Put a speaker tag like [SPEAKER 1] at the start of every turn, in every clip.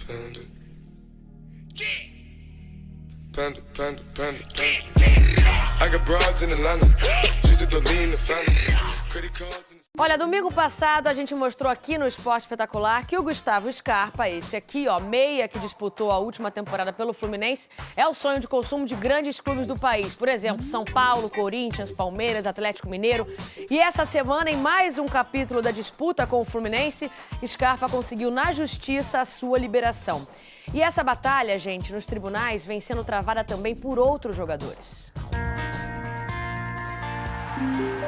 [SPEAKER 1] Panda, panda, panda, panda. I got broads in Atlanta. She's the lean, the family. Credit cards in...
[SPEAKER 2] Olha, domingo passado a gente mostrou aqui no Esporte Espetacular que o Gustavo Scarpa, esse aqui, ó, meia que disputou a última temporada pelo Fluminense, é o sonho de consumo de grandes clubes do país. Por exemplo, São Paulo, Corinthians, Palmeiras, Atlético Mineiro. E essa semana, em mais um capítulo da disputa com o Fluminense, Scarpa conseguiu na justiça a sua liberação. E essa batalha, gente, nos tribunais vem sendo travada também por outros jogadores.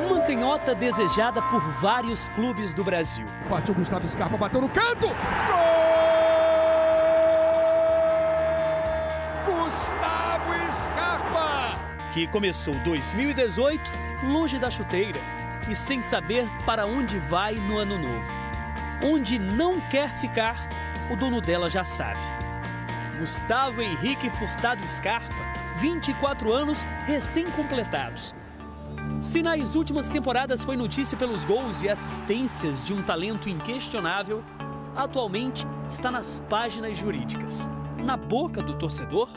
[SPEAKER 3] Uma canhota desejada por vários clubes do Brasil.
[SPEAKER 4] Partiu Gustavo Scarpa, bateu no canto! Gol! Gustavo Scarpa!
[SPEAKER 3] Que começou 2018 longe da chuteira e sem saber para onde vai no ano novo. Onde não quer ficar, o dono dela já sabe. Gustavo Henrique Furtado Scarpa, 24 anos recém-completados. Se nas últimas temporadas foi notícia pelos gols e assistências de um talento inquestionável, atualmente está nas páginas jurídicas, na boca do torcedor.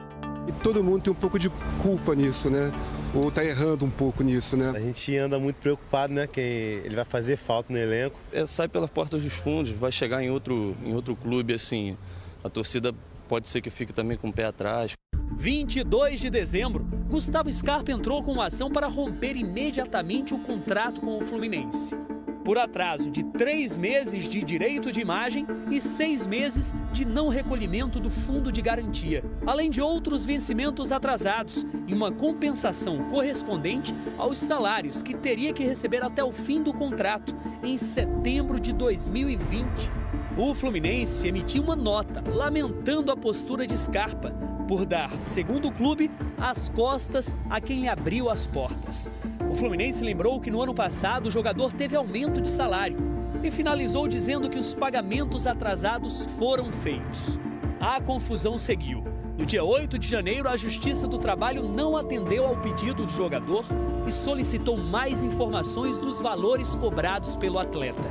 [SPEAKER 5] E todo mundo tem um pouco de culpa nisso, né? Ou tá errando um pouco nisso, né?
[SPEAKER 6] A gente anda muito preocupado, né? Que ele vai fazer falta no elenco.
[SPEAKER 7] Sai pelas portas dos fundos, vai chegar em outro clube, assim, a torcida pode ser que fique também com o pé atrás.
[SPEAKER 3] 22 de dezembro, Gustavo Scarpa entrou com uma ação para romper imediatamente o contrato com o Fluminense. Por atraso de 3 meses de direito de imagem e 6 meses de não recolhimento do fundo de garantia, além de outros vencimentos atrasados e uma compensação correspondente aos salários que teria que receber até o fim do contrato, em setembro de 2020. O Fluminense emitiu uma nota lamentando a postura de Scarpa por dar, segundo o clube, as costas a quem lhe abriu as portas. O Fluminense lembrou que no ano passado o jogador teve aumento de salário e finalizou dizendo que os pagamentos atrasados foram feitos. A confusão seguiu. No dia 8 de janeiro, a Justiça do Trabalho não atendeu ao pedido do jogador e solicitou mais informações dos valores cobrados pelo atleta.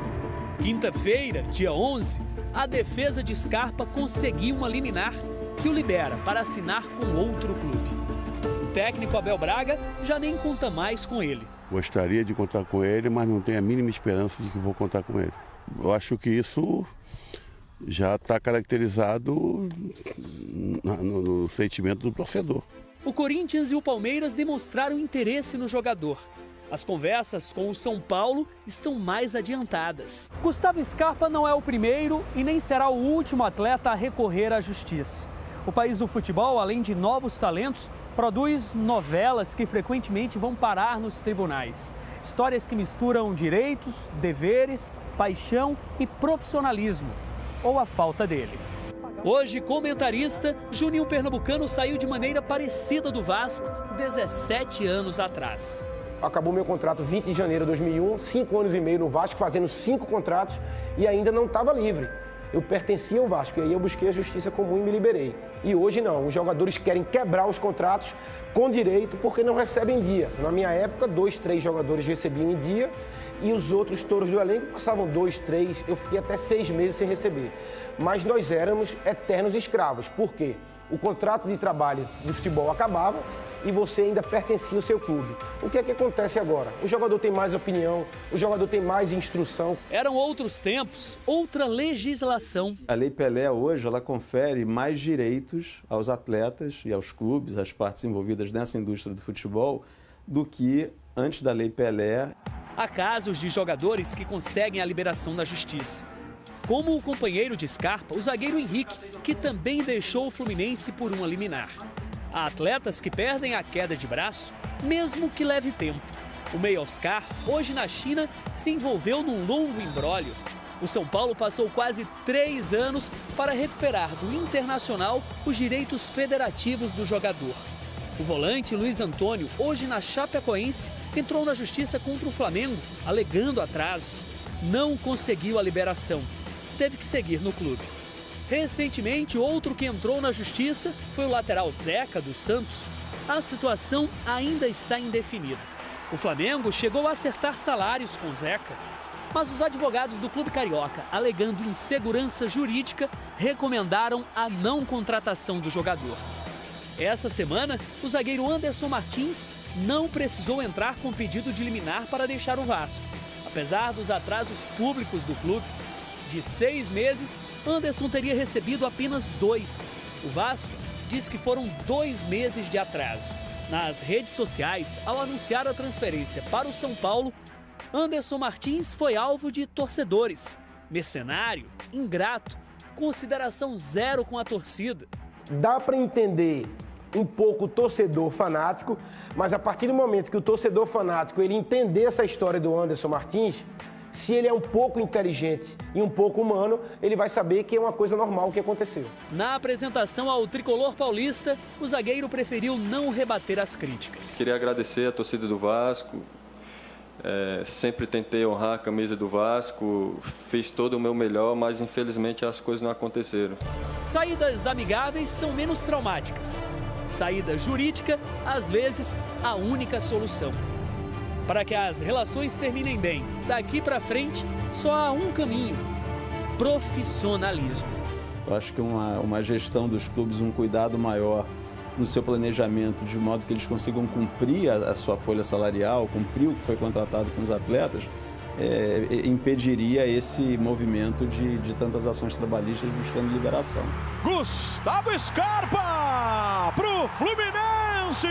[SPEAKER 3] Quinta-feira, dia 11, a defesa de Scarpa conseguiu uma liminar que o libera para assinar com outro clube. O técnico Abel Braga já nem conta mais com ele.
[SPEAKER 8] Gostaria de contar com ele, mas não tenho a mínima esperança de que vou contar com ele. Eu acho que isso já está caracterizado no sentimento do torcedor.
[SPEAKER 3] O Corinthians e o Palmeiras demonstraram interesse no jogador. As conversas com o São Paulo estão mais adiantadas. Gustavo Scarpa não é o primeiro e nem será o último atleta a recorrer à justiça. O país do futebol, além de novos talentos, produz novelas que frequentemente vão parar nos tribunais. Histórias que misturam direitos, deveres, paixão e profissionalismo, ou a falta dele. Hoje, comentarista, Juninho Pernambucano saiu de maneira parecida do Vasco 17 anos atrás.
[SPEAKER 9] Acabou meu contrato 20 de janeiro de 2001, 5 anos e meio no Vasco, fazendo 5 contratos e ainda não estava livre. Eu pertencia ao Vasco e aí eu busquei a justiça comum e me liberei. E hoje não, os jogadores querem quebrar os contratos com direito porque não recebem em dia. Na minha época, 2, 3 jogadores recebiam em dia e os outros touros do elenco passavam 2, 3, eu fiquei até 6 meses sem receber. Mas nós éramos eternos escravos. Por quê? O contrato de trabalho do futebol acabava e você ainda pertencia ao seu clube. O que é que acontece agora? O jogador tem mais opinião, o jogador tem mais instrução.
[SPEAKER 3] Eram outros tempos, outra legislação.
[SPEAKER 10] A Lei Pelé hoje, ela confere mais direitos aos atletas e aos clubes, às partes envolvidas nessa indústria do futebol, do que antes da Lei Pelé.
[SPEAKER 3] Há casos de jogadores que conseguem a liberação da justiça. Como o companheiro de Scarpa, o zagueiro Henrique, que também deixou o Fluminense por uma liminar. Há atletas que perdem a queda de braço, mesmo que leve tempo. O meia Oscar, hoje na China, se envolveu num longo imbróglio. O São Paulo passou quase 3 anos para recuperar do Internacional os direitos federativos do jogador. O volante Luiz Antônio, hoje na Chapecoense, entrou na justiça contra o Flamengo, alegando atrasos. Não conseguiu a liberação. Teve que seguir no clube. Recentemente, outro que entrou na justiça foi o lateral Zeca, do Santos. A situação ainda está indefinida. O Flamengo chegou a acertar salários com Zeca. Mas os advogados do clube carioca, alegando insegurança jurídica, recomendaram a não contratação do jogador. Essa semana, o zagueiro Anderson Martins não precisou entrar com pedido de liminar para deixar o Vasco. Apesar dos atrasos públicos do clube, de 6 meses, Anderson teria recebido apenas 2. O Vasco diz que foram 2 meses de atraso. Nas redes sociais, ao anunciar a transferência para o São Paulo, Anderson Martins foi alvo de torcedores. Mercenário, ingrato, consideração zero com a torcida.
[SPEAKER 9] Dá para entender um pouco o torcedor fanático, mas a partir do momento que o torcedor fanático ele entender essa história do Anderson Martins, se ele é um pouco inteligente e um pouco humano, ele vai saber que é uma coisa normal que aconteceu.
[SPEAKER 3] Na apresentação ao tricolor paulista, o zagueiro preferiu não rebater as críticas.
[SPEAKER 11] Queria agradecer a torcida do Vasco, sempre tentei honrar a camisa do Vasco, fiz todo o meu melhor, mas infelizmente as coisas não aconteceram.
[SPEAKER 3] Saídas amigáveis são menos traumáticas. Saída jurídica, às vezes, a única solução. Para que as relações terminem bem, daqui para frente, só há um caminho: profissionalismo.
[SPEAKER 10] Eu acho que uma gestão dos clubes, um cuidado maior no seu planejamento, de modo que eles consigam cumprir a sua folha salarial, cumprir o que foi contratado com os atletas, impediria esse movimento de tantas ações trabalhistas buscando liberação.
[SPEAKER 4] Gustavo Scarpa pro Fluminense!